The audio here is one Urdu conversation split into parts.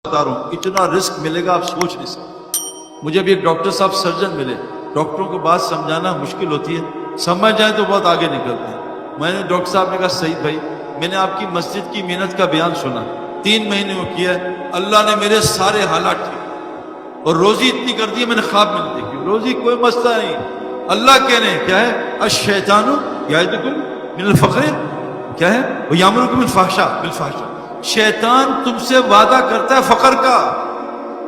بتا رہا ہوں اتنا رسک ملے گا آپ سوچ نہیں سکتے۔ مجھے بھی ایک ڈاکٹر صاحب سرجن ملے، ڈاکٹروں کو بات سمجھانا مشکل ہوتی ہے، سمجھ جائیں تو بہت آگے نکلتے ہیں۔ میں نے ڈاکٹر صاحب نے کہا سعید بھائی میں نے آپ کی مسجد کی محنت کا بیان سنا، 3 مہینے میں کیا ہے، اللہ نے میرے سارے حالات ٹھیک اور روزی اتنی کر دی ہے میں نے خواب میں نہیں دیکھی، روزی کوئی مسئلہ نہیں۔ اللہ کہنے کیا ہے الشیطان یعدکم من الفقر، کیا ہے وہ یامرکم بالفحشاء، شیطان تم سے وعدہ کرتا ہے فقر کا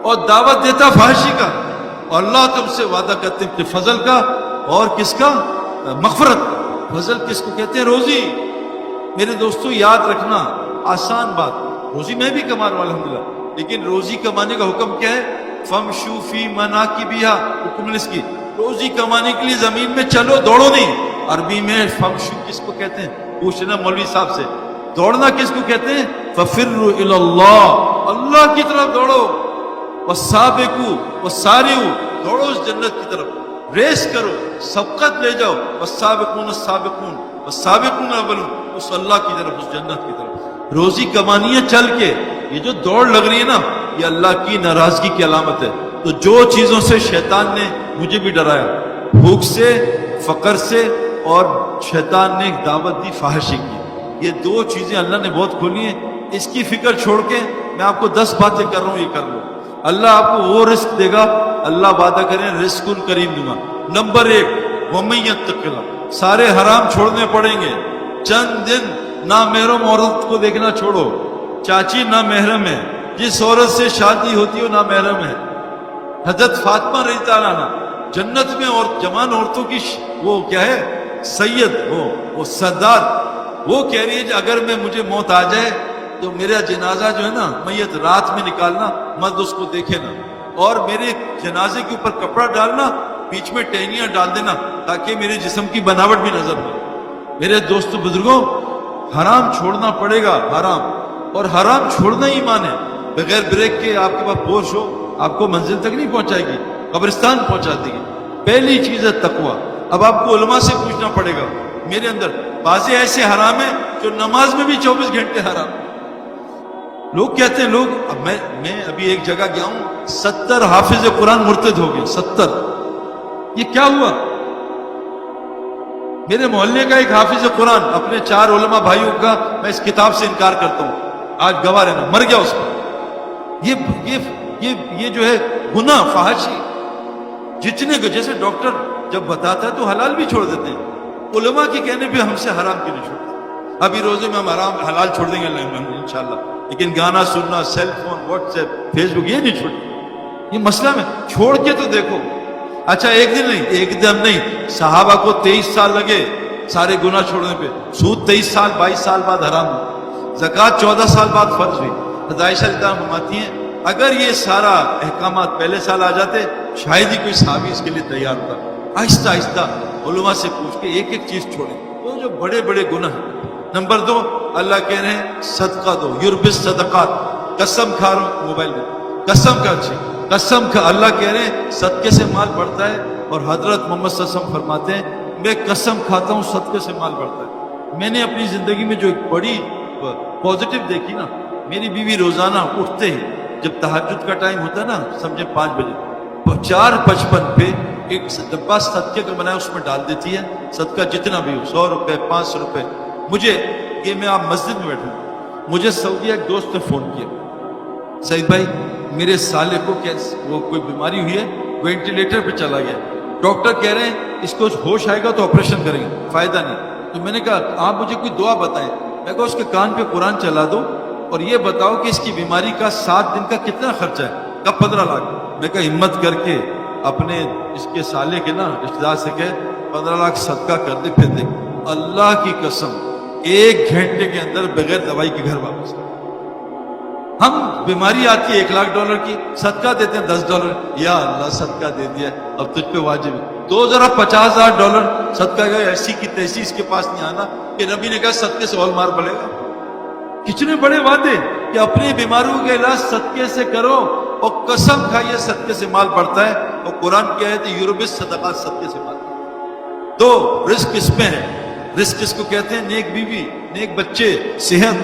اور دعوت دیتا فحشی کا، اور اللہ تم سے وعدہ کرتے ہیں فضل کا اور کس کا، مغفرت کا۔ فضل کس کو کہتے ہیں؟ روزی۔ میرے دوستو یاد رکھنا آسان بات، روزی میں بھی کما رہا ہوں الحمدللہ، لیکن روزی کمانے کا حکم کیا ہے؟ فَامْشُوا فِي مَنَاكِبِهَا، حکم اس کی روزی کمانے کے لیے زمین میں چلو دوڑو نہیں۔ عربی میں فَامْشُوا کس کو کہتے ہیں؟ پوچھنا مولوی صاحب سے، دوڑنا کس کو کہتے ہیں؟ فَفِرُّوا إِلَى اللَّهِ، اللہ کی طرف دوڑو، وَالسَّابِقُوا وَالسَّارِعُوا، دوڑو اس جنت کی طرف، ریس کرو، سبقت لے جاؤ، وَالسَّابِقُونَ السَّابِقُونَ وَالسَّابِقُونَ الْأَوَّلُونَ، اس اللہ کی طرف، اس جنت کی طرف۔ روزی کمانی ہے چل کے، یہ جو دوڑ لگ رہی ہے نا یہ اللہ کی ناراضگی کی علامت ہے۔ تو جو چیزوں سے شیطان نے مجھے بھی ڈرایا، بھوک سے، فقر سے، اور شیطان نے ایک دعوت دی فحاشی کی، یہ 2 چیزیں اللہ نے بہت کھولی ہیں۔ اس کی فکر چھوڑ کے میں آپ کو 10 باتیں کر رہا ہوں، یہ کر لو، اللہ آپ کو وہ رزق دے گا، اللہ وعدہ کریں رزق کریم دوں گا۔ نمبر 1 وَمَن يَتَّقِ اللَّهَ، سارے حرام چھوڑنے پڑیں گے۔ چند دن نامحرم عورت کو دیکھنا چھوڑو، چاچی نامحرم ہے، جس عورت سے شادی ہوتی ہے وہ نامحرم ہے۔ حضرت فاطمہ رضی اللہ عنہا جنت میں اور جوان عورتوں کی وہ کیا ہے سید، وہ سردار، وہ کہہ رہی ہے کہ اگر مجھے موت آ جائے تو میرا جنازہ جو ہے نا میت رات میں نکالنا، مرد اس کو دیکھے نا، اور میرے جنازے کے اوپر کپڑا ڈالنا، بیچ میں ٹہنیاں ڈال دینا تاکہ میرے جسم کی بناوٹ بھی نظر نہ۔ میرے دوستو بزرگوں، حرام چھوڑنا پڑے گا، حرام، اور حرام چھوڑنا ہی ایمان ہے۔ بغیر بریک کے آپ کے پاس پورش ہو آپ کو منزل تک نہیں پہنچائے گی، قبرستان پہنچا دے گی۔ پہلی چیز ہے تقوی۔ اب آپ کو علماء سے پوچھنا پڑے گا، میرے اندر بعض ایسے حرام ہیں جو نماز میں بھی 24 گھنٹے حرام۔ لوگ کہتے ہیں اب میں ابھی ایک جگہ گیا ہوں، 70 حافظ قرآن مرتد ہو گئے، 70۔ یہ کیا ہوا؟ میرے محلے کا ایک حافظ قرآن اپنے 4 علماء بھائیوں کا میں اس کتاب سے انکار کرتا ہوں، آج گواہ رہنا، مر گیا اس پر۔ یہ جو ہے گناہ فحاشی، جتنے کو جیسے ڈاکٹر جب بتاتا ہے تو حلال بھی چھوڑ دیتے ہیں، علماء کے کہنے پہ ہم سے حرام کیوں نہیں چھوڑتے؟ ابھی روزے میں ہم حلال چھوڑ دیں گے انشاءاللہ، لیکن گانا سننا، cell phone, WhatsApp, Facebook یہ نہیں چھوڑتے۔ یہ مسئلہ میں چھوڑ کے تو دیکھو۔ اچھا ایک دن نہیں، صحابہ کو 23 سال لگے سارے گناہ چھوڑنے پہ، سود 23 سال 22 سال بعد حرام ہوئی، زکوٰۃ 14 سال بعد فرض ہوئی۔ حضرت عائشہ رضی اللہ عنہا فرماتی ہیں اگر یہ سارا احکامات پہلے سال آ جاتے شاید ہی کوئی صحابی اس کے لیے تیار ہوتا۔ آہستہ آہستہ علماء سے پوچھ کے ایک چیز چھوڑیں، وہ جو بڑے بڑے گناہ ہیں۔ نمبر 2 اللہ کہہ رہے ہیں صدقہ دو، یربی الصدقات، قسم کھا رہا ہوں موبائل میں، قسم کھا، اچھی قسم کھا، اللہ کہہ رہے ہیں صدقے سے مال بڑھتا ہے، اور حضرت محمد صلی اللہ علیہ وسلم فرماتے ہیں میں قسم کھاتا ہوں صدقے سے مال بڑھتا ہے۔ میں نے اپنی زندگی میں جو ایک بڑی پازیٹیو دیکھی نا، میری بیوی روزانہ اٹھتے ہی جب تہجد کا ٹائم ہوتا ہے نا سمجھے 5 بجے، 4:55 پہ ایک ڈبہ صدقے کا بنایا اس میں ڈال دیتی ہے، صدقہ جتنا بھی ہو، 100 روپے 500 روپے۔ مجھے یہ میں آپ مسجد میں بیٹھوں، مجھے سعودیہ ایک دوست نے فون کیا، سعید بھائی میرے سالے کو وہ کوئی بیماری ہوئی ہے، وینٹیلیٹر پہ چلا گیا، ڈاکٹر کہہ رہے ہیں اس کو ہوش آئے گا تو آپریشن کریں گے، فائدہ نہیں۔ تو میں نے کہا آپ مجھے کوئی دعا بتائیں، میں کہا اس کے کان پہ قرآن چلا دو اور یہ بتاؤ کہ اس کی بیماری کا 7 دن کا کتنا خرچہ ہے؟ کب 15 لاکھ۔ میں کہا ہمت کر کے اپنے اس کے سالے کے نا رشتہ دار سے کہ 15 لاکھ صدقہ کر دے، پھر دیکھ اللہ کی قسم 1 گھنٹے کے اندر بغیر دوائی کے گھر واپس۔ ہم بیماری آتی ہے $1,00,000 کی، صدقہ دیتے ہیں $10، یا اللہ صدقہ دے دیا اب تجھ پہ واجب ہے، تو ذرا $50,000 صدقہ کا ایسی کی تیسی اس کے پاس نہیں آنا کہ نبی نے کہا صدقے سے اور مار پڑے گا۔ کتنے بڑے وعدے کہ اپنی بیماریوں کا علاج صدقے سے کرو، اور قسم کھائیے صدقے سے مال بڑھتا ہے، اور قرآن کیا ہے کہ یربی الصدقات، صدقے سے مال بڑھتا ہے۔ تو رزق اس میں ہے، رزق اس کو کہتے ہیں نیک بیوی، نیک بچے، صحت،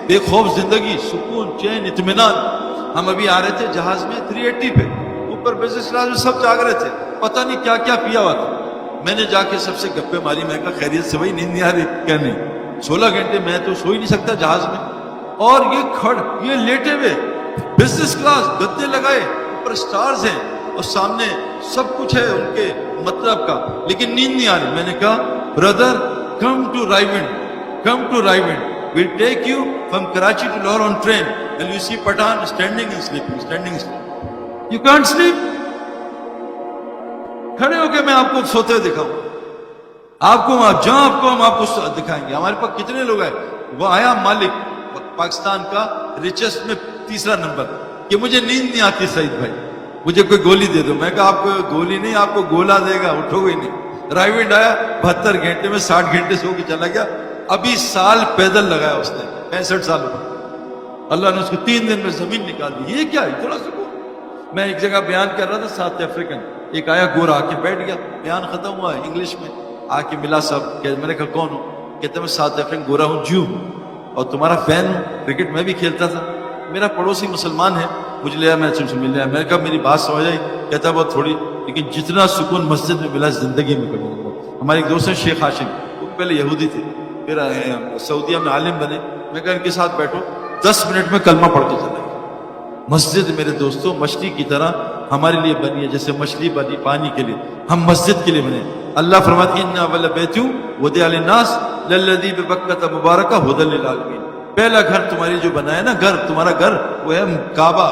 بے خوف زندگی، سکون، چین، اطمینان۔ ہم ابھی آ رہے تھے جہاز میں 380 پہ، اوپر بزنس کلاس میں سب جاگ رہے تھے، پتہ نہیں کیا کیا پیا ہوا تھا۔ میں نے جا کے سب سے گپے ماری، میں کہا خیریت سے بھائی نیند نہیں آ رہی؟ کیا نہیں، 16 گھنٹے میں تو سو ہی نہیں سکتا جہاز میں، اور یہ لیٹے ہوئے بزنس کلاس، گدے لگائے، اوپر سٹارز ہیں اور سامنے سب کچھ ہے ان کے مطلب کا، لیکن نیند نہیں آ رہی۔ میں نے کہا brother come to Raiwind we'll take you from Karachi to Lahore on train and you see Pathan standing and sleeping. You can't sleep. کھڑے ہو کے میں آپ کو سوتے ہوئے دکھاؤں، آپ کو جہاں ہم آپ کو دکھائیں گے۔ ہمارے پاس کتنے لوگ ہیں؟ وہ آیا مالک پاکستان کا ریچسٹ میں 3 نمبر کہ مجھے نیند نہیں آتی سعید بھائی، مجھے کوئی گولی دے دو۔ میں کہا آپ کو گولی نہیں، آپ کو گولا دے گا، اٹھو گے نہیں۔ رائیونڈ آیا 72 گھنٹے میں 60 گھنٹے سو کے چلا گیا، ابھی سال پیدل لگایا اس نے، 65 سال ہو گئے، اللہ نے اس کو 3 دن میں زمین نکال دی۔ یہ کیا اتنا سکون؟ میں ایک جگہ بیان کر رہا تھا، ساؤتھ افریقن، ایک آیا گورا آ کے بیٹھ گیا، بیان ختم ہوا انگلش میں، آ کے ملا صاحب، میں نے کہا کون ہو؟ کہتے میں ساؤتھ افریقن گورا ہوں، جیو ہوں اور تمہارا فین ہوں، کرکٹ میں بھی کھیلتا تھا، میرا پڑوسی مسلمان ہے، مجھے لیا میں مل لیا۔ میں نے کہا میری بات سمجھ آئی؟ کہتا بہت تھوڑی، لیکن جتنا سکون مسجد میں ملا زندگی میں کبھی نہیں۔ ہمارے ایک دوست ہیں شیخ ہاشم، وہ پہلے یہودی تھے، پھر سعودیہ میں عالم بنے، میں کہا ان کے ساتھ بیٹھو 10 منٹ میں کلمہ پڑھ کے چلا گیا۔ مسجد میرے دوستوں مچھلی کی طرح ہمارے لیے بنی ہے، جیسے مچھلی بنی پانی کے لیے، ہم مسجد کے لیے بنے۔ اللہ فرماتے ہیں ان اول بیت وضع للناس للذی ببکۃ مبارکہ ھدی للعالمین، پہلا گھر تمہاری جو بنا ہے نا، گھر تمہارا گھر وہ ہے کعبہ،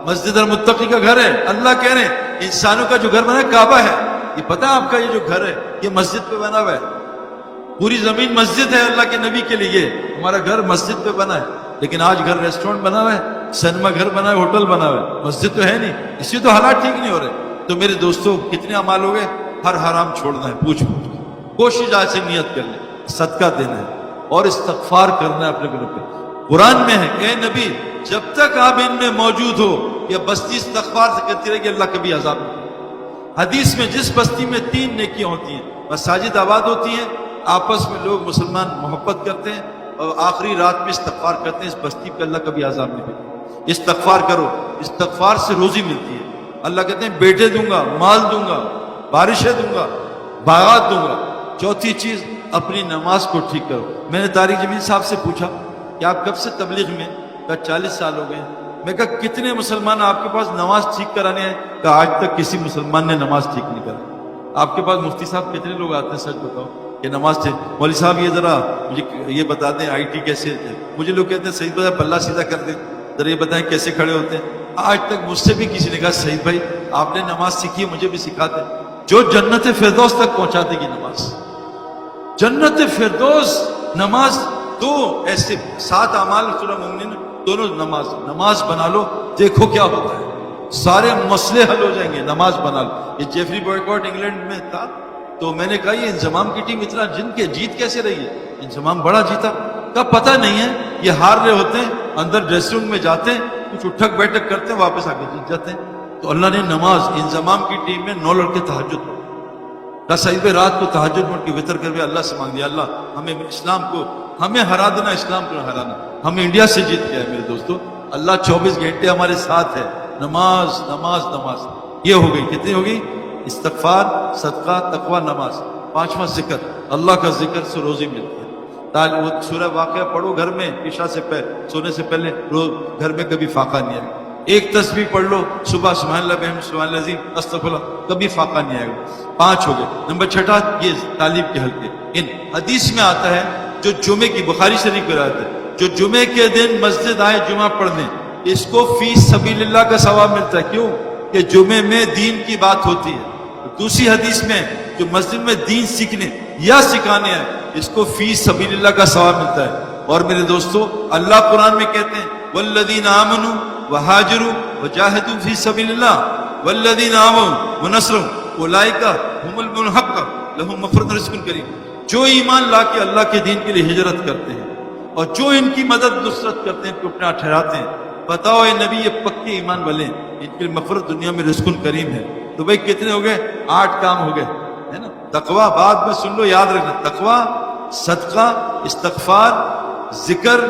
مسجد المتقی کا گھر ہے۔ اللہ کہہ رہے ہیں انسانوں کا جو گھر بنا ہے کعبہ ہے، یہ پتہ ہے آپ کا یہ جو گھر ہے یہ مسجد پہ بنا ہوا ہے، پوری زمین مسجد ہے اللہ کے نبی کے لیے، ہمارا گھر مسجد پہ بنا ہے۔ لیکن آج گھر ریسٹورنٹ بنا ہوا ہے، سینما گھر بنا ہے، ہوٹل بنا ہوا ہے، مسجد تو ہے نہیں، اس سے تو حالات ٹھیک نہیں ہو رہے۔ تو میرے دوستوں کتنے اعمال ہو گئے؟ ہر حرام چھوڑنا ہے، پوچھ کوشش آج سے نیت کر لیں، صدقہ دینا ہے اور استغفار کرنا ہے اپنے گناہ پہ۔ قرآن میں ہے کہ اے نبی جب تک آپ ان میں موجود ہو یہ بستی استغفار سے کرتی رہے گی، اللہ کبھی عذاب نہیں کرے۔ حدیث میں جس بستی میں 3 نیکیاں ہوتی ہیں، مساجد آباد ہوتی ہیں، آپس میں لوگ مسلمان محبت کرتے ہیں اور آخری رات میں استغفار کرتے ہیں، اس بستی پہ اللہ کبھی عذاب نہیں کرے۔ استغفار کرو، استغفار سے روزی ملتی ہے۔ اللہ کہتے ہیں بیٹے دوں گا، مال دوں گا، بارشیں دوں گا، باغات دوں گا۔ چوتھی چیز اپنی نماز کو ٹھیک کرو۔ میں نے طارق جمیل صاحب سے پوچھا کہ آپ کب سے تبلیغ میں؟ کہا 40 سال ہو گئے۔ میں کہا کتنے مسلمان آپ کے پاس نماز ٹھیک کرانے ہیں؟ کہا آج تک کسی مسلمان نے نماز ٹھیک نہیں کرا۔ آپ کے پاس مفتی صاحب کتنے لوگ آتے ہیں سچ بتاؤ کہ نماز ٹھیک؟ مولوی صاحب یہ ذرا مجھے یہ بتا دیں آئی ٹی کیسے ہے؟ مجھے لوگ کہتے ہیں سعید بھائی پلہ سیدھا کر دیں، ذرا یہ بتائیں کیسے کھڑے ہوتے ہیں؟ آج تک مجھ سے بھی کسی نے کہا سعید بھائی آپ نے نماز سیکھی ہے مجھے بھی سکھا دیں۔ جو جنت فردوس تک پہنچا دے گی نماز، جنت فردوس نماز۔ دو ایسے 7 اعمال سورہ مومنین دونوں نماز بنا لو، دیکھو کیا ہوتا ہے، سارے مسئلے حل ہو جائیں گے۔ نماز بنا لو۔ یہ جیفری بوائکاٹ انگلینڈ میں تھا، تو میں نے کہا یہ انضمام کی ٹیم اتنا جن کے جیت کیسے رہی ہے؟ انضمام بڑا جیتا، کا پتہ نہیں ہے، یہ ہار رہے ہوتے ہیں، اندر ڈریسنگ روم میں جاتے ہیں، کچھ اٹھک بیٹھک کرتے ہیں، واپس آ کے جیت جاتے ہیں۔ تو اللہ نے نماز، انضمام کی ٹیم میں 9 لڑکے تہجد پڑھے۔ سعید بھائی رات کو تہجد پڑھ کے وطر کر کے اللہ سے مانگ دیا اللہ ہمیں اسلام کو ہمیں ہرا دینا، اسلام کو ہرانا۔ ہم انڈیا سے جیت گئے میرے دوستوں، اللہ 24 گھنٹے ہمارے ساتھ ہے۔ نماز نماز نماز، یہ ہو گئی، کتنی ہو گئی؟ استغفار، صدقہ، تقوی، نماز۔ 5واں ذکر، اللہ کا ذکر سے روزی ملتی ہے۔ وہ سورہ واقعہ پڑھو گھر میں، عشاء سے پہلے، سونے سے پہلے، روز گھر میں کبھی فاقہ نہیں آئے گا۔ ایک تسبیح پڑھ لو صبح، سبحان اللہ بحمدہ سبحان اللہ العظیم استغفر اللہ، کبھی فاقہ نہیں آئے گا۔ 5 ہو گئے۔ نمبر 6 یہ تعلیم کے حلقے۔ ان حدیث میں آتا ہے جو جمعے کی، بخاری شریف میں آتا ہے، جو جمعے کے دن مسجد آئے جمعہ پڑھنے، اس کو فی سبیل اللہ کا ثواب ملتا ہے۔ کیوں؟ کہ جمعے میں دین کی بات ہوتی ہے۔ دوسری حدیث میں جو مسجد میں دین سیکھنے یا سکھانے ہیں، اس کو فی سبیل اللہ کا ثواب ملتا ہے۔ اور میرے دوستو اللہ قرآن میں کہتے ہیں والذین آمنوا وہاجروا وجاہدوا فی سبیل اللہ والذین آووا ونصروا اولئک هم المنحقون لهم مغفرۃ ورزق کریم۔ جو ایمان لا کے اللہ کے دین کے لیے ہجرت کرتے ہیں اور جو ان کی مدد نصرت کرتے ہیں، اپنا ٹھہراتے ہیں، بتاؤ اے نبی یہ پکے ایمان والے ہیں، ان کے لیے مغفرت دنیا میں رزق کریم ہے۔ تو بھائی کتنے ہو گئے؟ 8 کام ہو گئے، ہے نا؟ تقوی بعد میں سن لو، یاد رکھنا، تقوی، صدقہ، استغفار، ذکر،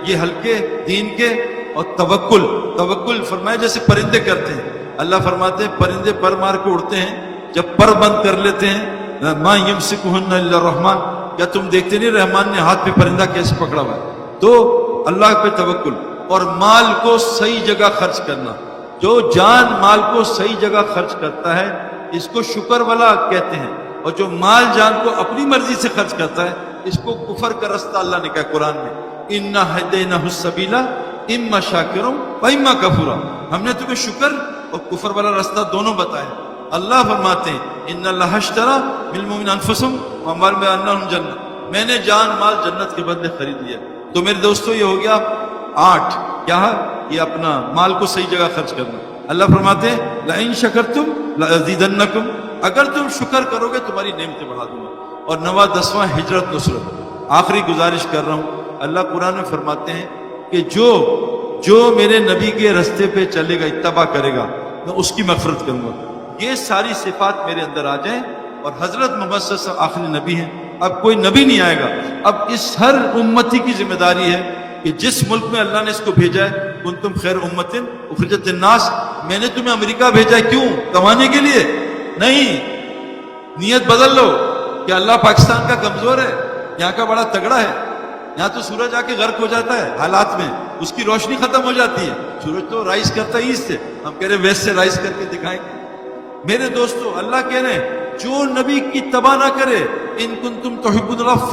یہ حلقے دین کے، اور توکل. توکل فرمایا جیسے پرندے کرتے ہیں. اللہ فرماتے ہیں پرندے پر مار کے اڑتے ہیں, جب پر بند کر لیتے ہیں ما یمسکہن الا الرحمن, کیا تم دیکھتے نہیں رحمان نے ہاتھ پہ پرندہ کیسے پکڑا ہوا ہے. تو اللہ پہ توکل. اور مال کو صحیح جگہ خرچ کرنا, جو جان مال کو صحیح جگہ خرچ کرتا ہے اس کو شکر والا کہتے ہیں, اور جو مال جان کو اپنی مرضی سے خرچ کرتا ہے اس کو کفر کا رستہ اللہ نے کہا قرآن میں, انا ہدیناہ السبیل اما شاکرا و اما کفورا. ہم نے تمہیں شکر اور کفر والا رستہ دونوں بتایا. اللہ فرماتے ہیں ان اللہ اشتری بالمؤمنین انفسهم واموالهم بان جنہ, میں نے جان مال جنت کے بدلے خرید لیا. تو میرے دوستو یہ ہو گیا 8. کیا ہے یہ اپنا مال کو صحیح جگہ خرچ کرنا. اللہ فرماتے ہیں لئن شکرتم لازیدنکم, اگر تم شکر کرو گے تمہاری نعمتیں بڑھا دوں گا. اور 9واں 10واں ہجرت نصرت. آخری گزارش کر رہا ہوں, اللہ قرآن میں فرماتے ہیں کہ جو میرے نبی کے رستے پہ چلے گا, اتباع کرے گا, میں اس کی مغفرت کروں گا. یہ ساری صفات میرے اندر آ جائیں. اور حضرت محمد صلی اللہ علیہ وسلم آخری نبی ہیں, اب کوئی نبی نہیں آئے گا. اب اس ہر امتی کی ذمہ داری ہے کہ جس ملک میں اللہ نے اس کو بھیجا ہے, کنتم خیر امت اخرجت للناس, میں نے تمہیں امریکہ بھیجا ہے کیوں؟ کمانے کے لیے نہیں. نیت بدل لو کہ اللہ پاکستان کا کمزور ہے, یہاں کا بڑا تگڑا ہے. یہاں تو سورج آ کے غرق ہو جاتا ہے حالات میں, اس کی روشنی ختم ہو جاتی ہے. سورج تو رائز کرتا ہے ایسٹ سے, ہم کہہ رہے ہیں ویسٹ سے رائز کر کے دکھائیں گے. میرے دوستو اللہ کہہ رہے ہیں جو نبی کی اتباع نہ کرے, ان کنتم تحبون اللہ